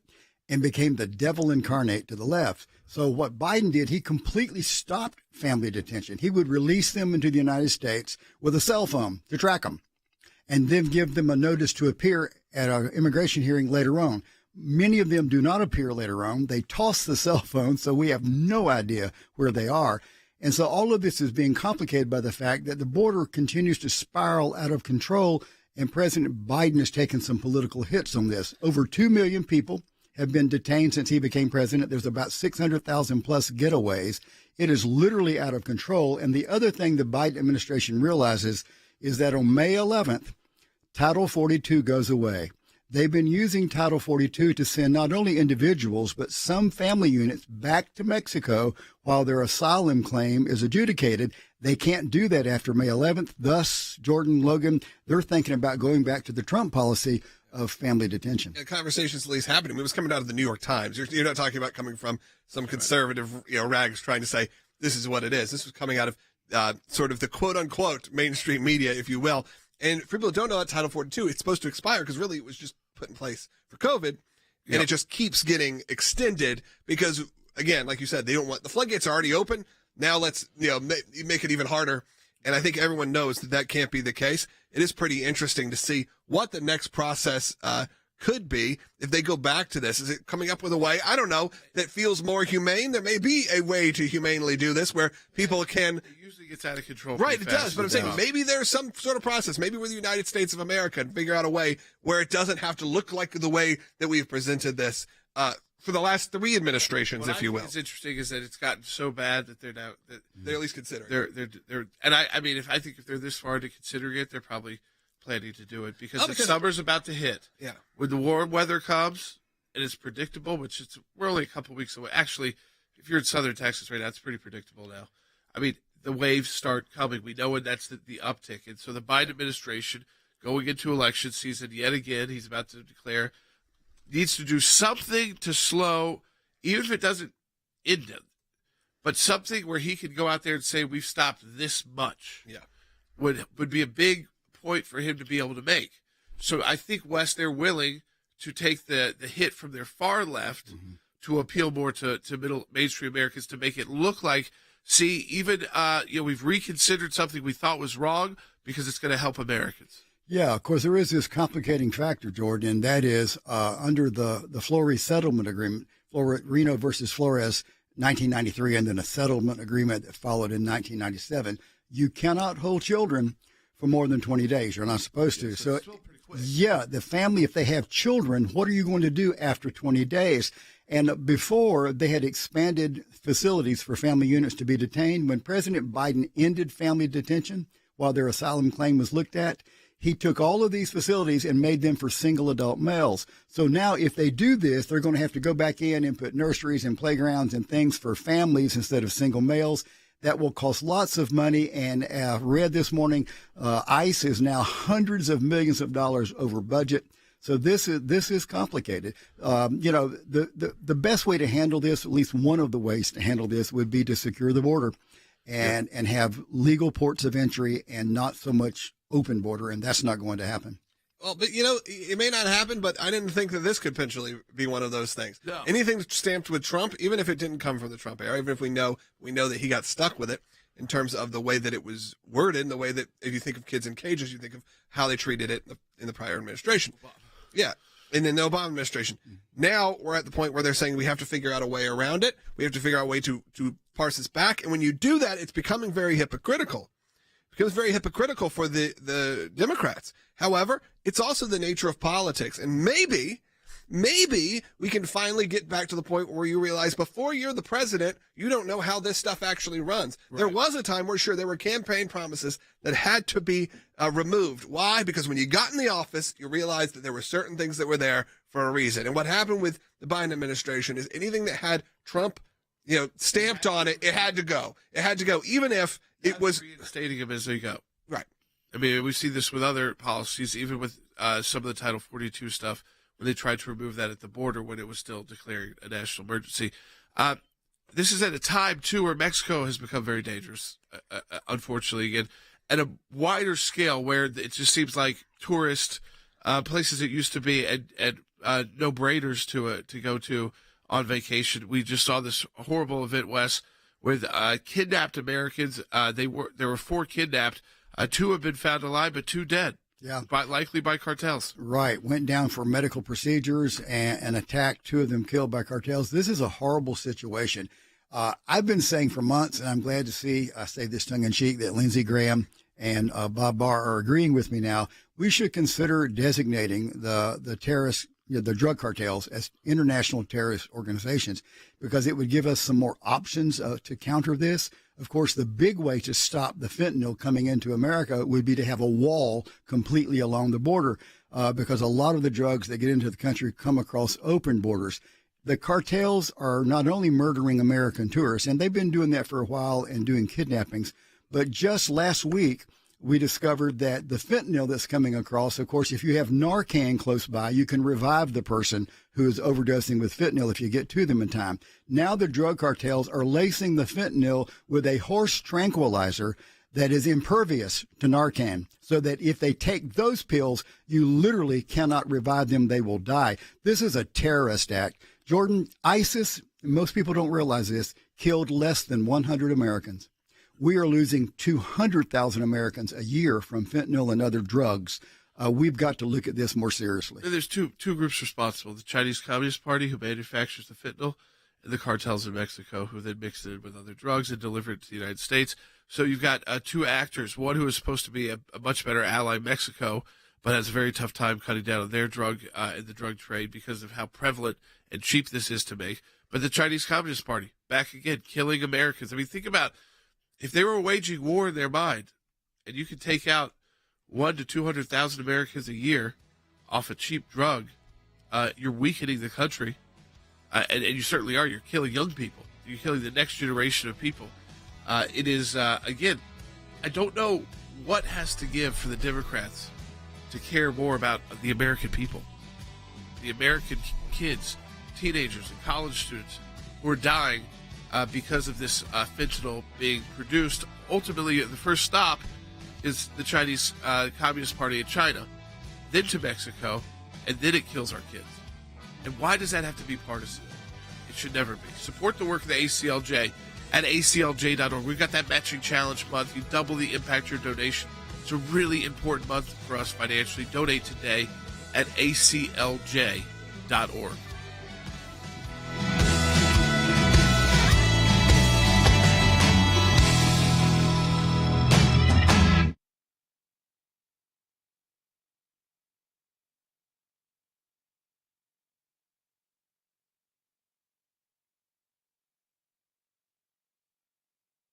and became the devil incarnate to the left. So what Biden did, he completely stopped family detention. He would release them into the United States with a cell phone to track them and then give them a notice to appear at an immigration hearing later on. Many of them do not appear later on. They toss the cell phone, so we have no idea where they are. And so all of this is being complicated by the fact that the border continues to spiral out of control, and President Biden has taken some political hits on this. Over 2 million people have been detained since he became president. There's about 600,000 plus getaways. It is literally out of control. And the other thing the Biden administration realizes is that on May 11th, Title 42 goes away. They've been using Title 42 to send not only individuals, but some family units back to Mexico while their asylum claim is adjudicated. They can't do that after May 11th. Thus, Jordan, Logan, they're thinking about going back to the Trump policy of family detention. The conversation's at least happening. It was coming out of the New York Times. You're not talking about coming from some conservative rags trying to say this is what it is. This was coming out of sort of the quote-unquote mainstream media, if you will. And for people who don't know, that Title 42, it's supposed to expire because really it was just put in place for COVID, and it just keeps getting extended because, again, like you said, they don't want the floodgates are already open. Now let's make it even harder. And I think everyone knows that can't be the case. It is pretty interesting to see what the next process could be if they go back to this. Is it coming up with a way? I don't know. That feels more humane. There may be a way to humanely do this where people can. It usually gets out of control. Right, it does. But I'm saying maybe there's some sort of process. Maybe we're the United States of America and figure out a way where it doesn't have to look like the way that we've presented this for the last 3 administrations, if you will. What's interesting is that it's gotten so bad that they're now they're at least considering. They're and I mean if they're this far into considering it, they're probably planning to do it because the summer's about to hit. Yeah. When the warm weather comes and it's predictable, we're only a couple weeks away. Actually, if you're in southern Texas right now, it's pretty predictable now. I mean, the waves start coming. We know when that's the uptick. And so the Biden administration, going into election season yet again, he's about to declare, needs to do something to slow, even if it doesn't end it, but something where he can go out there and say, we've stopped this much. Yeah. Would be a big point for him to be able to make. So I think, Wes, they're willing to take the hit from their far left to appeal more to mainstream Americans to make it look like, see, even we've reconsidered something we thought was wrong because it's going to help Americans. Yeah, of course, there is this complicating factor, Jordan, and that is under the Flores settlement agreement, Reno versus Flores, 1993, and then a settlement agreement that followed in 1997, you cannot hold children for more than 20 days. You're not supposed to. So, yeah, the family, if they have children, what are you going to do after 20 days? And before, they had expanded facilities for family units to be detained. When President Biden ended family detention while their asylum claim was looked at, he took all of these facilities and made them for single adult males. So now if they do this, they're going to have to go back in and put nurseries and playgrounds and things for families instead of single males. That will cost lots of money. And read this morning, ICE is now hundreds of millions of dollars over budget. So this is complicated. The best way to handle this, at least one of the ways to handle this, would be to secure the border and have legal ports of entry and not so much open border. And that's not going to happen. Well, but it may not happen, but I didn't think that this could potentially be one of those things. No. Anything stamped with Trump, even if it didn't come from the Trump era, even if we know that he got stuck with it in terms of the way that it was worded, the way that if you think of kids in cages, you think of how they treated it in the prior administration. Yeah, in the Obama administration. Now we're at the point where they're saying we have to figure out a way around it. We have to figure out a way to parse this back. And when you do that, it's becoming very hypocritical. It becomes very hypocritical for the Democrats. However, it's also the nature of politics. And maybe we can finally get back to the point where you realize before you're the president, you don't know how this stuff actually runs. Right. There was a time where, sure, there were campaign promises that had to be removed. Why? Because when you got in the office, you realized that there were certain things that were there for a reason. And what happened with the Biden administration is anything that had Trump, stamped on it, it had to go. It had to go, even if it was reinstating him as they go. Right. I mean, we see this with other policies, even with some of the Title 42 stuff, when they tried to remove that at the border when it was still declaring a national emergency. This is at a time, too, where Mexico has become very dangerous, unfortunately, again, at a wider scale where it just seems like tourist places it used to be and no-brainers to go to on vacation. We just saw this horrible event, Wes, with kidnapped Americans. There were 4 kidnapped. 2 have been found alive, but 2 dead. Yeah. Likely by cartels. Right. Went down for medical procedures and attacked, 2 of them killed by cartels. This is a horrible situation. I've been saying for months, and I'm glad to see, I say this tongue in cheek, that Lindsey Graham and Bob Barr are agreeing with me now. We should consider designating the terrorists, the drug cartels, as international terrorist organizations, because it would give us some more options to counter this. Of course, the big way to stop the fentanyl coming into America would be to have a wall completely along the border, because a lot of the drugs that get into the country come across open borders. The cartels are not only murdering American tourists, and they've been doing that for a while and doing kidnappings, but just last week, we discovered that the fentanyl that's coming across, of course, if you have Narcan close by, you can revive the person who is overdosing with fentanyl if you get to them in time. Now the drug cartels are lacing the fentanyl with a horse tranquilizer that is impervious to Narcan, so that if they take those pills, you literally cannot revive them. They will die. This is a terrorist act. Jordan, ISIS, most people don't realize this, killed less than 100 Americans. We are losing 200,000 Americans a year from fentanyl and other drugs. We've got to look at this more seriously. There's two groups responsible: the Chinese Communist Party, who manufactures the fentanyl, and the cartels in Mexico, who then mix it in with other drugs and deliver it to the United States. So you've got 2 actors: one who is supposed to be a much better ally, Mexico, but has a very tough time cutting down on their drug in the drug trade because of how prevalent and cheap this is to make. But the Chinese Communist Party, back again, killing Americans. I mean, think about if they were waging war in their mind, and you could take out 100,000 to 200,000 Americans a year off a cheap drug, you're weakening the country, and you certainly are. You're killing young people. You're killing the next generation of people. It is, again, I don't know what has to give for the Democrats to care more about the American people, the American kids, teenagers, and college students who are dying because of this fentanyl being produced. Ultimately, the first stop is the Chinese Communist Party in China, then to Mexico, and then it kills our kids. And why does that have to be partisan? It should never be. Support the work of the ACLJ at aclj.org. We've got that matching challenge month. You double the impact your donation. It's a really important month for us financially. Donate today at aclj.org.